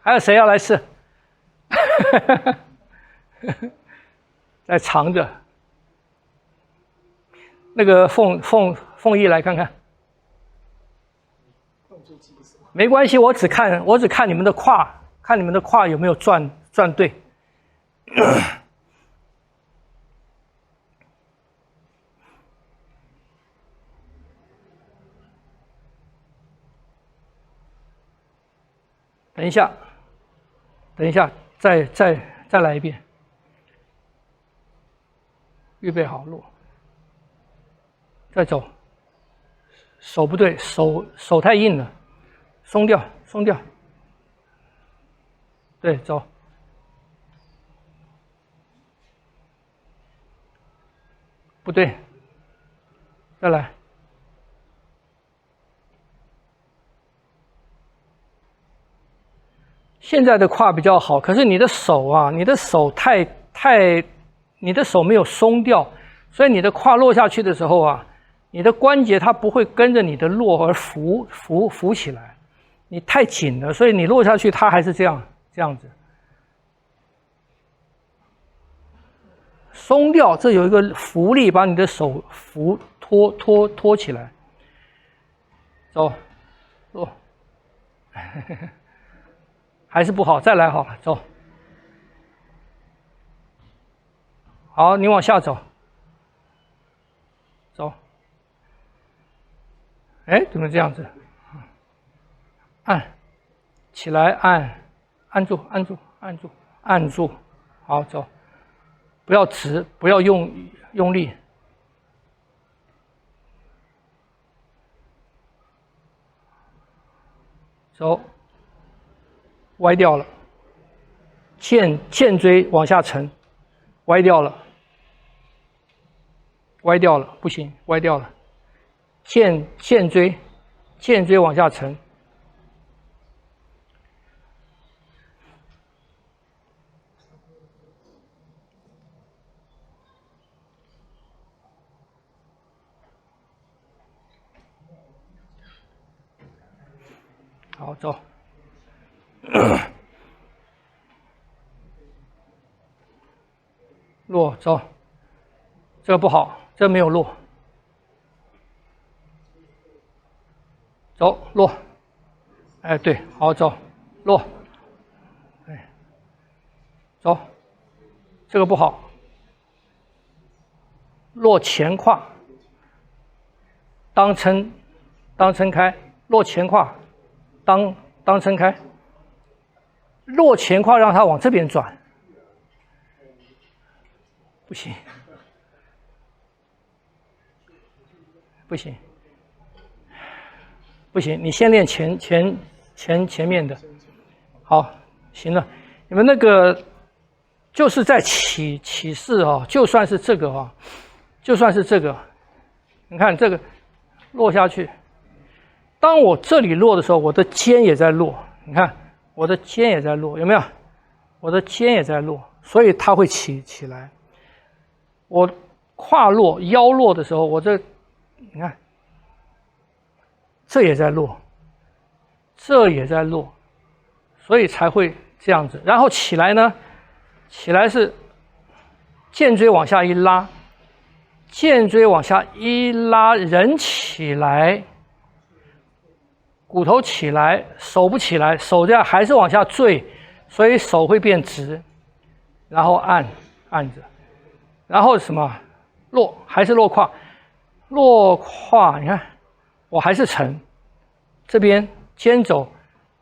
还有谁要来试？在藏着。那个凤仪来看看。没关系，我只看你们的胯，看你们的胯有没有转对。等一下，再来一遍。预备好，落。再走。手不对，手太硬了，松掉。对，走。不对，再来。现在的胯比较好，可是你的手啊，你的手你的手没有松掉，所以你的胯落下去的时候啊，你的关节它不会跟着你的落而浮起来，你太紧了，所以你落下去它还是这样子。松掉，这有一个浮力把你的手拖起来。走，落。还是不好，再来好了，走。好，你往下走。走。哎，怎么这样子？按，起来，按住，好，走。不要直，不要用力。走。歪掉了，剑椎往下沉，歪掉了，不行，歪掉了，剑椎往下沉，好，走。落，走。这个不好，这个没有落。走，落。哎，对，好，走，落。哎，走。这个不好。落前胯，当撑开，落前胯，当撑开。落前胯让它往这边转，不行，你先练前面的，好，行了。你们那个就是在起势啊，就算是这个啊，你看这个落下去，当我这里落的时候，我的肩也在落，你看。我的肩也在落，有没有？我的肩也在落，所以它会起来。我胯落、腰落的时候，我这，你看，这也在落，所以才会这样子。然后起来呢？起来是剑椎往下一拉，人起来。骨头起来，手不起来，手这样还是往下坠，所以手会变直，然后按着，然后什么落，还是落胯，你看我还是沉，这边肩肘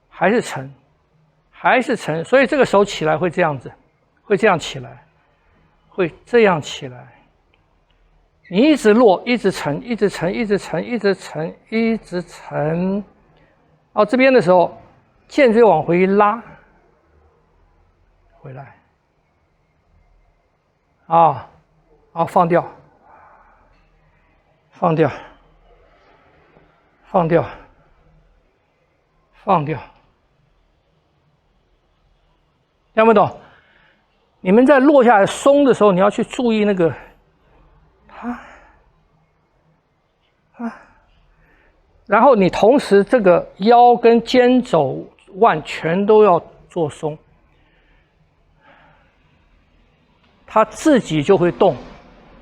还是沉，所以这个手起来会这样子，会这样起来，你一直落，一直沉。到这边的时候，剑椎往回一拉，回来，放掉，听不懂？你们在落下来松的时候，你要去注意那个，然后你同时这个腰跟肩肘腕全都要做松，它自己就会动，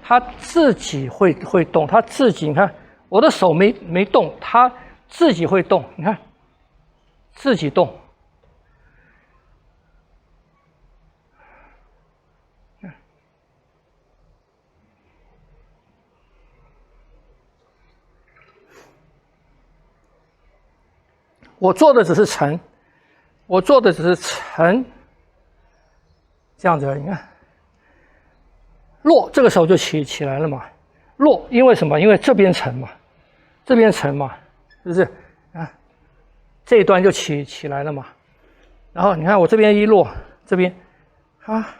它自己会动，它自己你看我的手没动，它自己会动，你看自己动。我做的只是沉，我做的只是沉，这样子而已。你看，落这个时候就起来了嘛。落，因为什么？因为这边沉嘛，这边沉嘛，是不是？啊，这一端就起来了嘛。然后你看我这边一落，这边啊，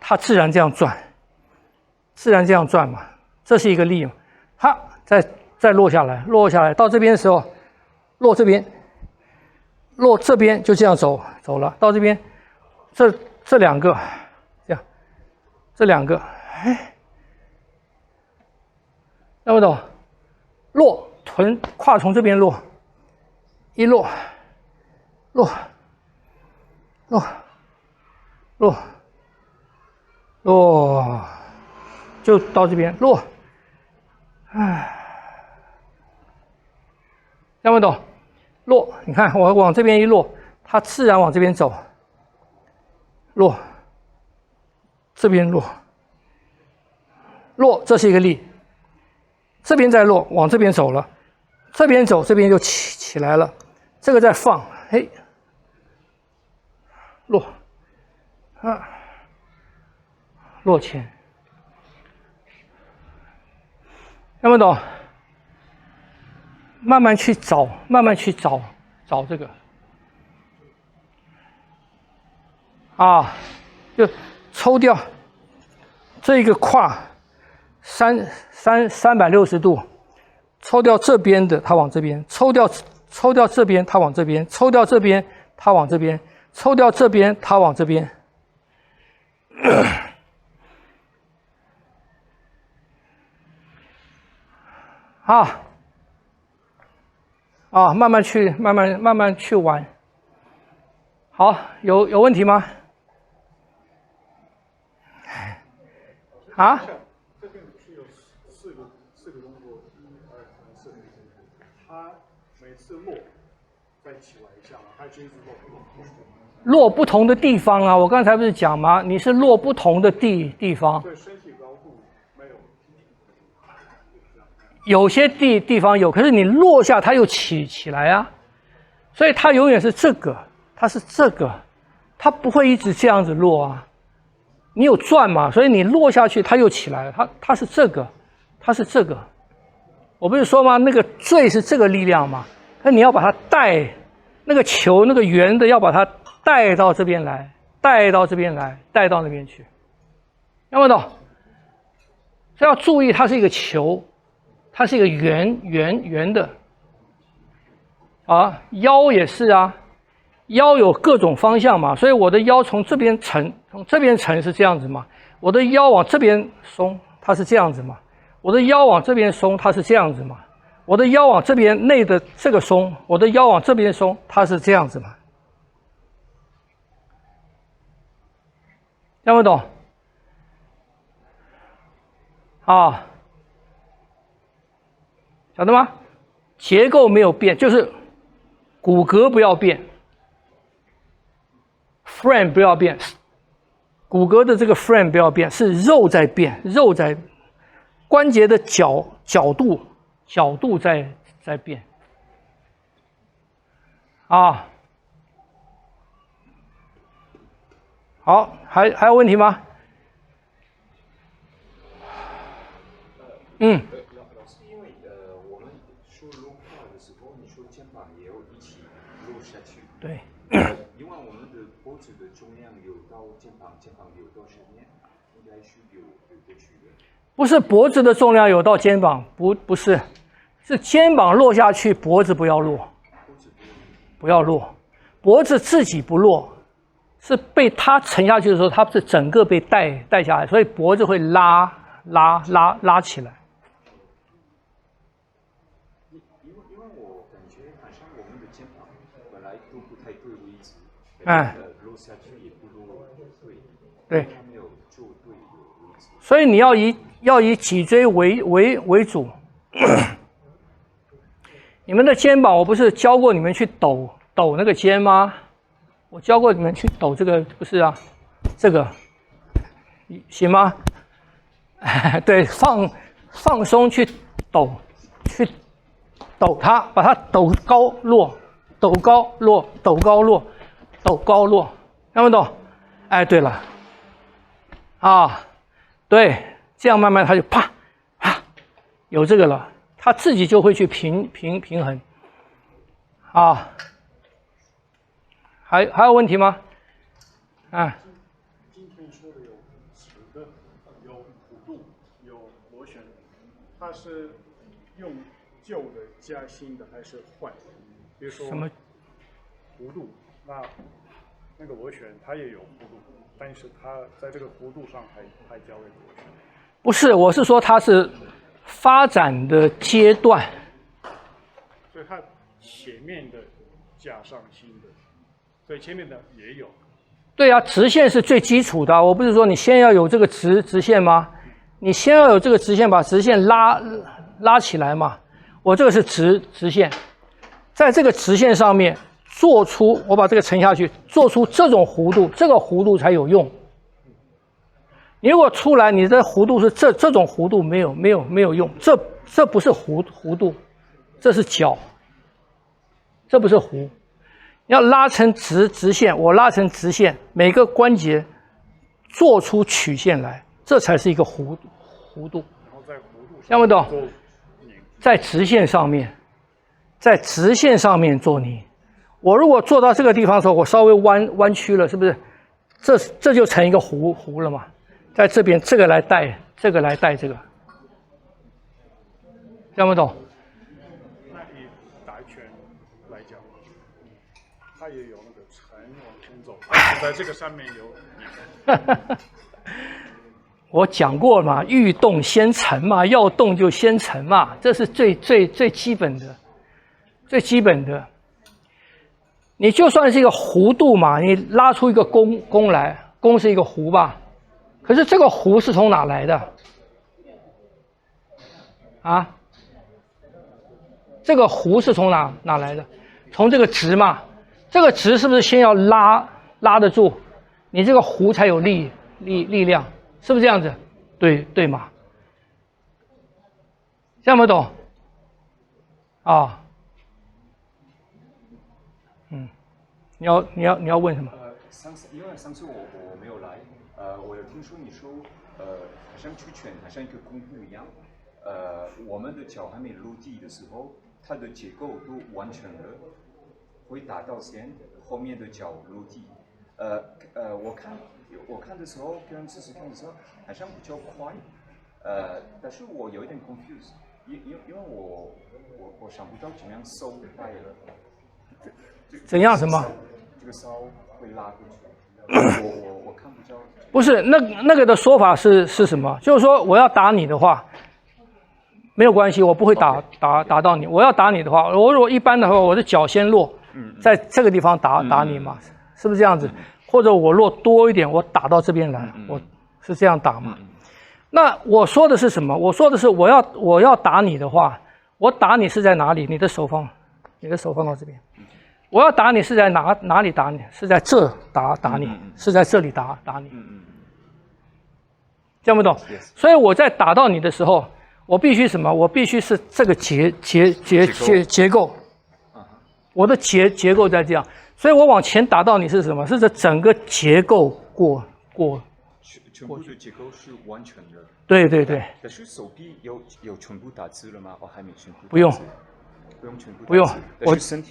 它自然这样转，自然这样转嘛，这是一个力嘛。它再落下来，落下来到这边的时候。落这边，落这边就这样走了，到这边，这两个，这样，这两个，哎，听不懂？落胯从这边落，一落，落，就到这边落，哎。听不懂？落，你看我往这边一落，它自然往这边走。落，这边落，落，这是一个力。这边再落，往这边走了，这边走，这边就起来了。这个再放，嘿，落，啊，落前。听不懂？慢慢去找，慢慢去找这个啊，就抽掉这个胯360度，抽掉这边的，它往这边；抽掉这边，它往这边；抽掉这边，它往这边；抽掉这边，它往这边。慢慢去玩。好，有问题吗？啊？这边是有四个动作，1、2、3、4、5。它每次落再起来一下嘛，它就一直落不同的地方啊，我刚才不是讲吗？你是落不同的地方。对，身体高度没有。有些地方有，可是你落下它又起来啊，所以它永远是这个，它是这个，它不会一直这样子落啊。你有转嘛，所以你落下去它又起来了，它是这个，它是这个。我不是说吗？那个坠是这个力量嘛，那你要把它带，那个球那个圆的要把它带到这边来，带到这边来，带到那边去，听不懂？所以要注意，它是一个球。它是一个圆的，啊，腰也是啊，腰有各种方向嘛，所以我的腰从这边沉，从这边沉是这样子嘛，我的腰往这边松，它是这样子嘛，我的腰往这边松，它是这样子嘛，我的腰往这边内的这个松，我的腰往这边松，它是这样子嘛，听不懂？啊。晓得吗？结构没有变，就是骨骼不要变 ，frame 不要变，骨骼的这个 frame 不要变，是肉在变，肉在关节的角度在变啊。好，还有问题吗？老师，因为我们说落胯的时候，你说肩膀也要一起落下去。对。因为我们的脖子的重量有到肩膀，肩膀有到下面，应该是有个区别。不是脖子的重量有到肩膀，不是，是肩膀落下去，脖子不要落，不要落，脖子自己不落，是被它沉下去的时候，它是整个被带下来，所以脖子会拉起来。因为我感觉好像我们的肩膀本来都不太对位置，落下去也不落对，对，他没有就对的位置。所以你要以脊椎为主。你们的肩膀，我不是教过你们去抖那个肩吗？我教过你们去抖这个，不是啊？这个行吗？对，放松去抖它，把它抖高落，抖高落，抖高落，抖高落，听不懂？哎，对了，啊，对，这样慢慢它就啪啪有这个了。他自己就会去平衡，啊，还有问题吗？啊，今天说的有几个，有弧度，有螺旋，它是用旧的加新的还是换？比如说什么弧度，那个螺旋它也有弧度，但是它在这个弧度上还加了螺旋。不是，我是说它是发展的阶段，所以它前面的加上新的，所以前面的也有。对啊，直线是最基础的。我不是说你先要有这个直线吗？你先要有这个直线，把直线拉起来嘛。我这个是直线，在这个直线上面做出，我把这个沉下去，做出这种弧度，这个弧度才有用。你如果出来，你的弧度是这种弧度没有用，这不是弧度，这是角，这不是弧。要拉成直线，我拉成直线，每个关节做出曲线来，这才是一个弧度。然后在弧度听不懂？做在直线上面，在直线上面做泥。我如果做到这个地方的时候，我稍微弯曲了，是不是？这就成一个弧了嘛。在这边这个来带这个，听不懂？那以打拳来讲，它也有那个沉往前走，在这个上面有。我讲过嘛，欲动先沉嘛，要动就先沉嘛，这是最基本的，最基本的。你就算是一个弧度嘛，你拉出一个弓来，弓是一个弧吧？可是这个弧是从哪来的？啊？这个弧是从哪来的？从这个直嘛。这个直是不是先要拉得住，你这个弧才有力量，是不是这样子？对嘛？这样不懂？啊？你要问什么？因为上次我没有来，我有听说你说，好像出拳好像一个功夫一样，我们的脚还没落地的时候，它的结构都完成了，会打到先，后面的脚落地。我看的时候，跟试试看的时候，好像比较快，但是我有一点 confused， 因为我想不到怎样收带了。怎样什么？这个烧会拉过去。我看不到。不是那个的说法是什么？就是说我要打你的话，没有关系，我不会打到你。我要打你的话，我如果一般的话，我的脚先落，在这个地方打你嘛，是不是这样子？或者我落多一点，我打到这边来，我是这样打嘛。那我说的是什么？我说的是我要打你的话，我打你是在哪里？你的手放到这边。我要打你是在哪里打你？是在这打你，是在这里打你。听不懂？所以我在打到你的时候，我必须什么？我必须是这个结构。我的结构在这样，所以我往前打到你是什么？是这整个结构过。全部的结构是完全的。对。但是手臂有全部打字了吗？我还没全部。不用全部。不用，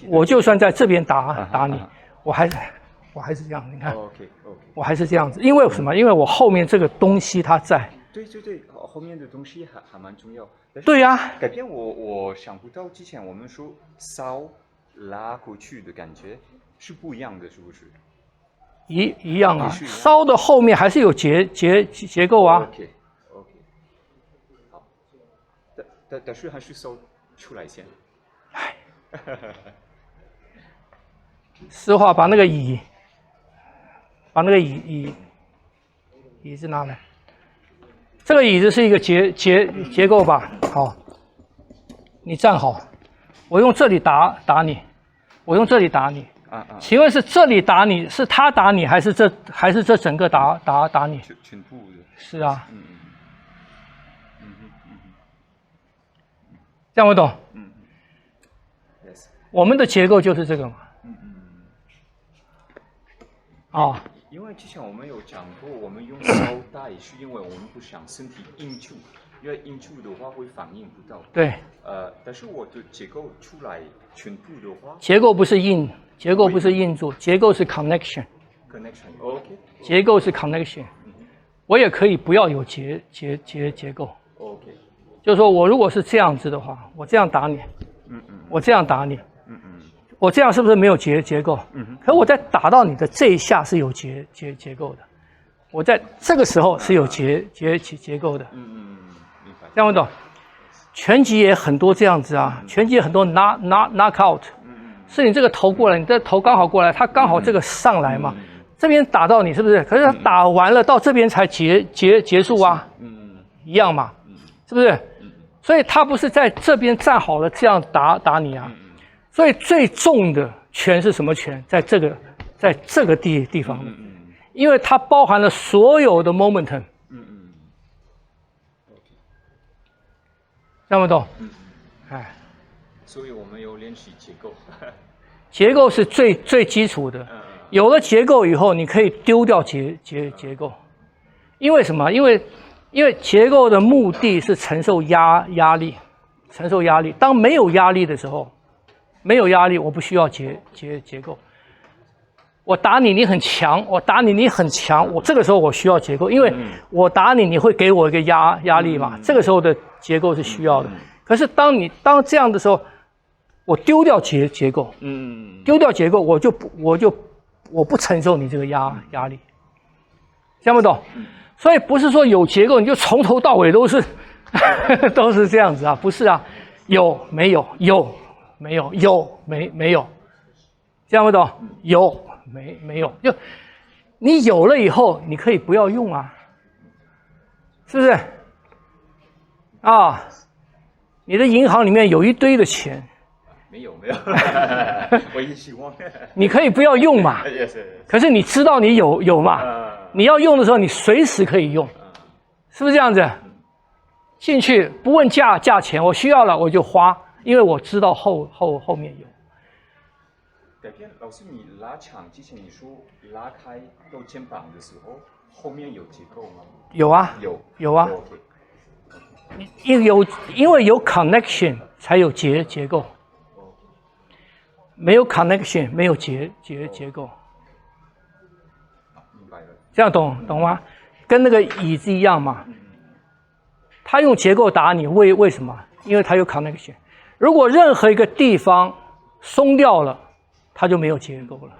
我就算在这边打你，我还是这样。你看，我还是这样子，因为什么？因为我后面这个东西它在。对，后面的东西还蛮重要。对呀。改变我想不到之前我们说烧拉过去的感觉是不一样的，是不是？一样啊，烧的后面还是有结构啊。OK， 好，但是还是烧出来先。实话把那个椅子拿来。这个椅子是一个结构吧？好，你站好，我用这里打你，我用这里打你。请问是这里打你，是他打你，还是这整个打你？全部的。是啊。这样我懂。我们的结构就是这个嘛。啊。因为之前我们有讲过，我们用胶带是因为我们不想身体硬住，因为硬住的话会反应不到。对。但是我的结构出来全部的话，结构不是硬，结构不是硬住，结构是 connection。connection，OK。结构是 connection。我也可以不要有结构。OK。就是说我如果是这样子的话，我这样打你，我这样打你，我这样是不是没有结构？可我在打到你的这一下是有结构的，我在这个时候是有结构的。这样我懂。拳击也很多这样子啊，拳击也很多 knock out， 是你这个头过来，你这头刚好过来，他刚好这个上来嘛，这边打到你是不是？可是他打完了到这边才结束啊，一样嘛，是不是？所以他不是在这边站好了这样打你啊，所以最重的拳是什么拳？在这个地方，因为它包含了所有的 momentum。这样不懂？哎，所以我们有练习结构。结构是最基础的，有了结构以后，你可以丢掉结构，因为什么？因为结构的目的是承受压力，承受压力。当没有压力的时候，没有压力，我不需要结构。我打你，你很强；我打你，你很强。我这个时候我需要结构，因为我打你，你会给我一个压力嘛。这个时候的结构是需要的。可是当这样的时候，我丢掉结构，丢掉结构，我不承受你这个压力，听不懂？所以不是说有结构你就从头到尾都是都是这样子啊，不是啊，有没有，有没有，有没有，听不懂？有没有？就你有了以后，你可以不要用啊，是不是？啊，你的银行里面有一堆的钱。没有，我也希望。你可以不要用嘛，可是你知道你有嘛？你要用的时候，你随时可以用，是不是这样子？进去不问价钱，我需要了我就花，因为我知道后面有。改变老师，你拉长之前你说拉开到肩膀的时候，后面有结构吗？有啊，有啊。因为有 connection 才有结构。没有 connection， 没有结构，明白了。这样懂吗？跟那个椅子一样嘛。他用结构打你，为什么？因为他有 connection。如果任何一个地方松掉了，它就没有结构了。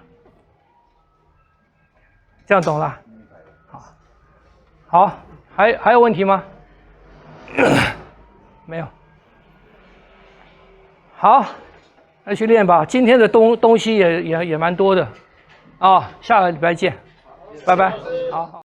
这样懂了？好，还有问题吗？没有。好。来去练吧，今天的东西也蛮多的，啊，下个礼拜见，拜拜，好。